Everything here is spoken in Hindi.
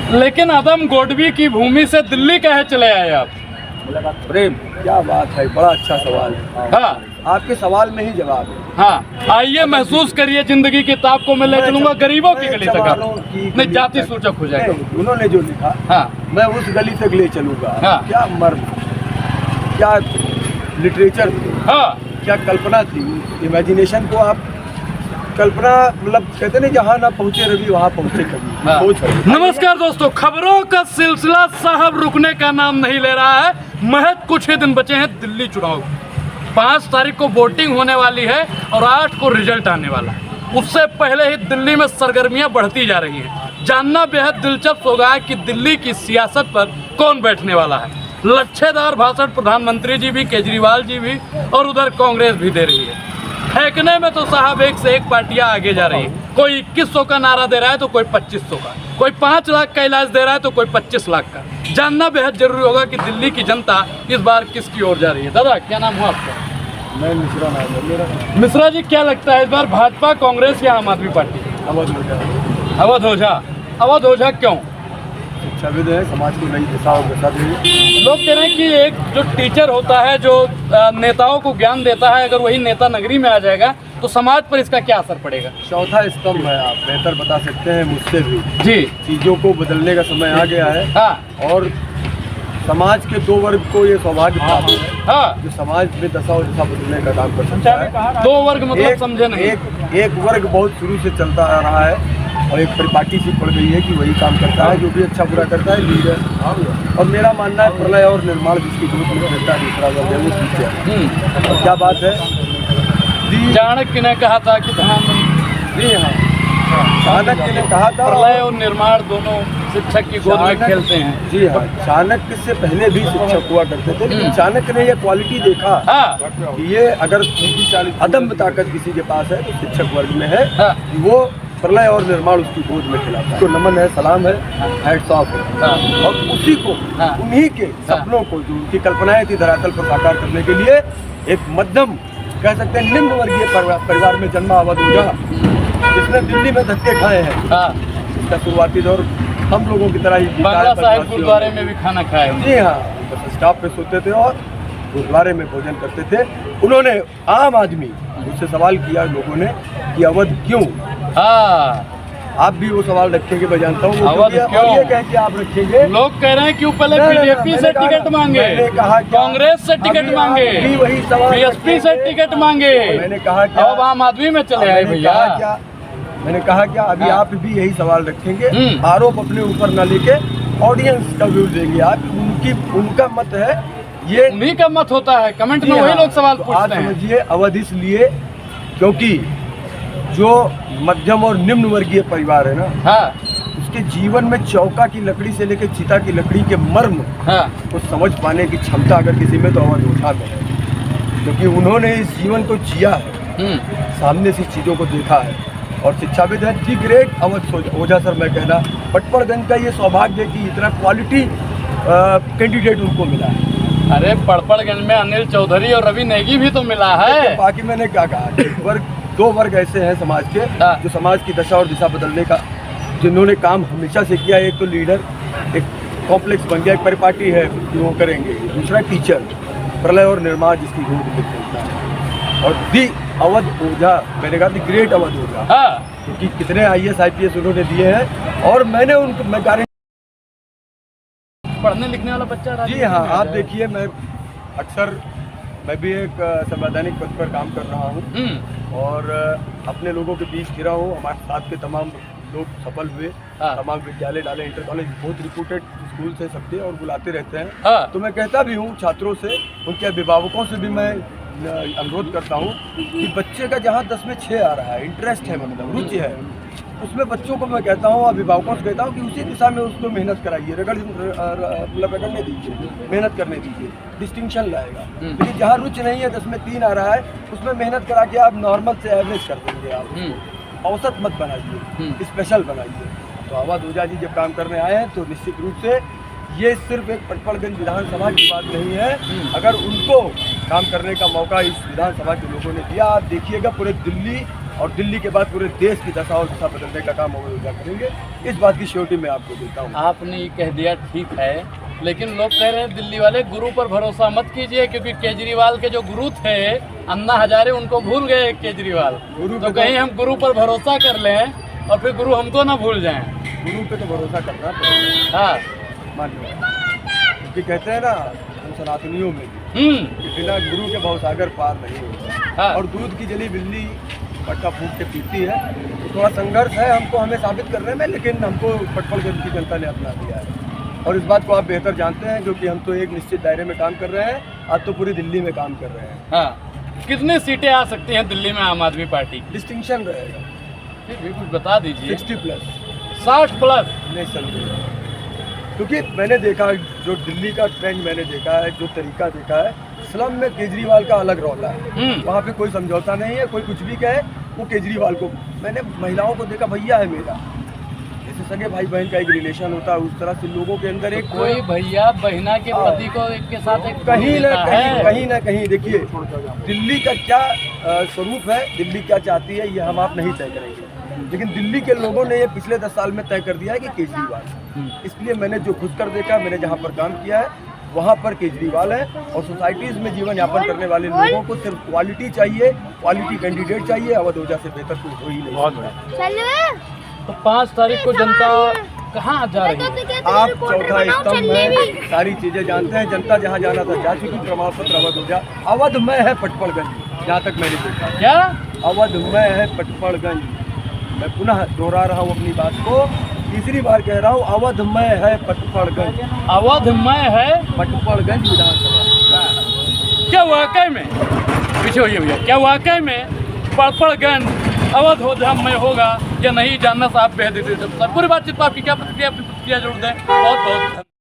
लेकिन आदम गोडवी की भूमि से दिल्ली कहे चले आए आप? प्रेम, क्या बात है, बड़ा अच्छा सवाल है। हाँ, आपके सवाल में ही जवाब है। हाँ, आइए महसूस करिए जिंदगी किताब को मैं ले चलूंगा गरीबों की गली तक, नहीं जाति सूचक हो जाएगा। उन्होंने जो लिखा, हाँ, मैं उस गली तक ले चलूंगा। हाँ, क्या मर्म, क्या लिटरेचर, हाँ, क्या कल्पना थी। इमेजिनेशन को आप कल्पना, मतलब कहते नहीं जहाँ ना पहुँचे रवि वहाँ पहुँचे कभी। हाँ। सोच है। नमस्कार दोस्तों, खबरों का सिलसिला साहब रुकने का नाम नहीं ले रहा है। महज कुछ ही दिन बचे हैं दिल्ली चुनाव। 5 तारीख को वोटिंग होने वाली है और 8 को रिजल्ट आने वाला है। उससे पहले ही दिल्ली में सरगर्मियां बढ़ती जा रही हैं। जानना बेहद दिलचस्प होगा कि दिल्ली की सियासत पर कौन बैठने वाला है। लच्छेदार भाषण प्रधानमंत्री जी भी, केजरीवाल जी भी और उधर कांग्रेस भी दे रही है। फेंकने में तो साहब एक से एक पार्टियां आगे जा रही है। कोई 2100 का नारा दे रहा है तो कोई 2500 का, कोई 5 लाख का इलाज दे रहा है तो कोई 25 लाख का। जानना बेहद जरूरी होगा कि दिल्ली की जनता इस बार किसकी ओर जा रही है। दादा, क्या नाम हुआ आपका? मैं मिश्रा नाम है मेरा। मिश्रा जी, क्या लगता है इस बार भाजपा, कांग्रेस या आम आदमी पार्टी? अवध ओझा। अवध ओझा। अवध ओझा क्यों? शिक्षाविद है, समाज को नई दिशा और दशा देंगे। लोग कह रहे हैं कि एक जो टीचर होता है, जो नेताओं को ज्ञान देता है, अगर वही नेता नगरी में आ जाएगा तो समाज पर इसका क्या असर पड़ेगा? चौथा स्तंभ है, आप बेहतर बता सकते हैं मुझसे भी। जी, चीज़ों को बदलने का समय आ गया है। हाँ, और समाज के 2 वर्ग को ये सौभाग्य प्राप्त है, हाँ, जो समाज में दशा और दिशा बदलने का काम कर सकता है। 2 वर्ग मतलब समझे नहीं? एक वर्ग बहुत शुरू से चलता आ रहा है और एक परिपाटी सी पड़ गई है कि वही काम करता है, जो भी अच्छा बुरा करता है, लीडर। और मेरा मानना है प्रलय और निर्माण जिसकी ग्रोथ में रहता है, दूसरा वर्ग है, वो पीछे है। और क्या बात है, चाणक्य ने कहा था कि प्रधानमंत्री, हाँ, चाणक्य ने कहा था, प्रलय और निर्माण दोनों शिक्षक की गोद में खेलते हैं। जी हाँ, चाणक्य से पहले भी शिक्षक हुआ करते थे, लेकिन चाणक्य ने यह क्वालिटी देखा हाँ, कि ये अगर अदम्य ताकत किसी के पास है तो शिक्षक वर्ग में है, हाँ, कि वो प्रलय और निर्माण उसकी गोद में खिलाता है। तो नमन है, सलाम है, हैट्स ऑफ है। हाँ, और उसी को, हाँ, उन्हीं के सपनों को, जो उनकी कल्पनाएं थी धरातल पर साकार करने के लिए, एक मध्यम, कह सकते हैं निम्न वर्गीय परिवार में जन्मा अवध ओझा, जिसने दिल्ली में धक्के खाए हैं। हाँ, इसका शुरुआती दौर हम लोगों की तरह ही बांग्ला साहिब गुरुद्वारे में भी खाना खाया। जी हाँ, बस स्टॉप पे सोते थे और गुरुद्वारे में भोजन करते थे। उन्होंने, आम आदमी उससे सवाल किया लोगों ने कि अवध क्यों? हाँ, आप भी वो सवाल रखेंगे, मैं जानता हूँ। अवध क्यों? ये कह के आप रखेंगे। लोग कह रहे हैं क्यों पहले नहीं, बीजेपी से टिकट मांगे, कांग्रेस से टिकट मांगे, वही सवाल बीएसपी से टिकट मांगे, मैंने कहा क्या, अब आम आदमी में चले आए भैया। मैंने कहा क्या, अभी हाँ, आप भी यही सवाल रखेंगे, आरोप अपने ऊपर न लेके ऑडियंस का व्यू देंगे आप। उनका मत है, ये उन्हीं का मत होता है। कमेंट में वही लोग सवाल पूछते हैं। समझिए, अवध इसलिए क्योंकि जो मध्यम और निम्न वर्गीय परिवार है ना, हाँ, उसके जीवन में चौका की लकड़ी से लेकर चिता की लकड़ी के मर्म हाँ, को समझ पाने की क्षमता अगर किसी में तो अवध ओझा में है, क्योंकि उन्होंने इस जीवन को जिया है, सामने से चीज़ों को देखा है और शिक्षाविद है। The great Awadh Ojha sir, मैं कहना पटपड़गंज का ये सौभाग्य है कि इतना क्वालिटी कैंडिडेट उनको मिला है। अरे पड़पड़गंज में अनिल चौधरी और रवि नेगी भी तो मिला है। बाकी मैंने क्या कहा, 2 वर्ग ऐसे हैं समाज के, जो समाज की दशा और दिशा बदलने का, जिन्होंने काम हमेशा से किया। एक तो लीडर, एक कॉम्प्लेक्स बन गया, एक परिपाटी है कि वो करेंगे। दूसरा टीचर, प्रलय और निर्माण जिसकी गोद में खेलता है। और दी अवध ओझा, मैंने कहा दी ग्रेट अवध ओझा, क्योंकि कितने IAS IPS उन्होंने दिए हैं। और मैंने उनको, मैं गारंटी, पढ़ने लिखने वाला बच्चा। जी हाँ, आप देखिए, मैं भी एक संवैधानिक पद पर काम कर रहा हूँ और अपने लोगों के बीच फिरा हूँ। हमारे साथ के तमाम लोग सफल हुए, तमाम विद्यालय डाले, इंटर कॉलेज, बहुत रिप्यूटेड स्कूल से सबके, और बुलाते रहते हैं। तो मैं कहता भी हूँ छात्रों से, उनके अभिभावकों से भी मैं अनुरोध करता हूँ कि बच्चे का जहाँ 10 में 6 आ रहा है, इंटरेस्ट है, मतलब रुचि है, उसमें बच्चों को मैं कहता हूँ, अभिभावकों से कहता हूँ कि उसी दिशा में उसको मेहनत कराइए, रगड़ने दीजिए, मेहनत करने दीजिए, डिस्टिंक्शन लाएगा। लेकिन जहाँ रुचि नहीं है, 10 में 3 आ रहा है, उसमें मेहनत करा के आप नॉर्मल से एवरेज कर देंगे। आप औसत मत बनाइए, स्पेशल बनाइए। तो अवध ओझा जी जब काम करने आए हैं तो निश्चित रूप से ये सिर्फ एक पटपड़गंज विधानसभा की बात नहीं है। अगर उनको काम करने का मौका इस विधानसभा के लोगों ने दिया, आप देखिएगा पूरे दिल्ली और दिल्ली के बाद पूरे देश की दशा और दिशा बदलने का काम ओडिशा करेंगे। इस बात की श्योरिटी मैं आपको देता हूँ। आपने ये कह दिया ठीक है, लेकिन लोग कह रहे हैं दिल्ली वाले गुरु पर भरोसा मत कीजिए, क्योंकि केजरीवाल के जो गुरु थे अन्ना हजारे उनको भूल गए केजरीवाल। गुरु तो कहीं हम गुरु पर भरोसा कर लें और फिर गुरु हमको ना भूल जाएं। गुरु पे तो भरोसा करना पड़ेगा। हाँ, मान लो, क्योंकि कहते हैं ना हम सनातनियों में भी कि बिना गुरु के भवसागर पार नहीं होता। हाँ। और दूध की जली बिल्ली पट्टा फूट के पीती है। तो थोड़ा संघर्ष है हमको, हमें साबित करने में, लेकिन हमको पटपड़गंज की जनता ने अपना दिया है। और इस बात को आप बेहतर जानते हैं, क्योंकि हम तो एक निश्चित दायरे में काम कर रहे हैं, आज तो पूरी दिल्ली में काम कर रहे हैं। हाँ। कितनी सीटें आ सकती हैं दिल्ली में आम आदमी पार्टी? डिस्टिंक्शन रहेगा, फिर भी कुछ बता दीजिए। 60+, 60+। नहीं समझे, क्योंकि मैंने देखा जो दिल्ली का ट्रेंड मैंने देखा है, जो तरीका देखा है, स्लम में केजरीवाल का अलग रौला है। वहाँ पे कोई समझौता नहीं है, कोई कुछ भी कहे वो केजरीवाल को। मैंने महिलाओं को देखा, भैया है मेरा, जैसे सगे भाई बहन का एक रिलेशन होता है, उस तरह से लोगों के अंदर एक कोई भैया बहना के पति को एक के साथ एक कहीं है। ना कहीं देखिए दिल्ली का क्या स्वरूप है, दिल्ली क्या चाहती है, ये हम आप नहीं तय करेंगे, लेकिन दिल्ली के लोगों ने ये पिछले 10 साल में तय कर दिया है कि केजरीवाल। इसलिए मैंने जो खुद कर देखा, मैंने जहाँ पर काम किया है वहाँ पर केजरीवाल है। और सोसाइटीज़ में जीवन यापन करने वाले लोगों को सिर्फ क्वालिटी चाहिए, क्वालिटी कैंडिडेट चाहिए। अवध ओझा से बेहतर कोई हो ही नहीं। बहुत बड़ा। तो 5 तारीख को जनता कहाँ जा रही है? आप चौथा स्तंभ है, सारी चीजें जानते हैं। जनता जहाँ जाना था जा चुकी। प्रमाण पत्र अवध ओझा, अवध में है पटपड़गंज, जहाँ तक मैंने देखा। क्या अवध में है पटपड़गंज? मैं पुनः दोहरा रहा हूँ अपनी बात को, तीसरी बार कह रहा हूँ, अवध में है पटपड़गंज। अवध में है पटपड़गंज विधानसभा। क्या वाकई में, पीछे होइए भैया, क्या वाकई में पटपड़गंज अवध ओझा में होगा या नहीं, जानना साहब बेहद। पूरी बातचीत पर आपकी क्या प्रतिक्रिया जरूर दें। बहुत बहुत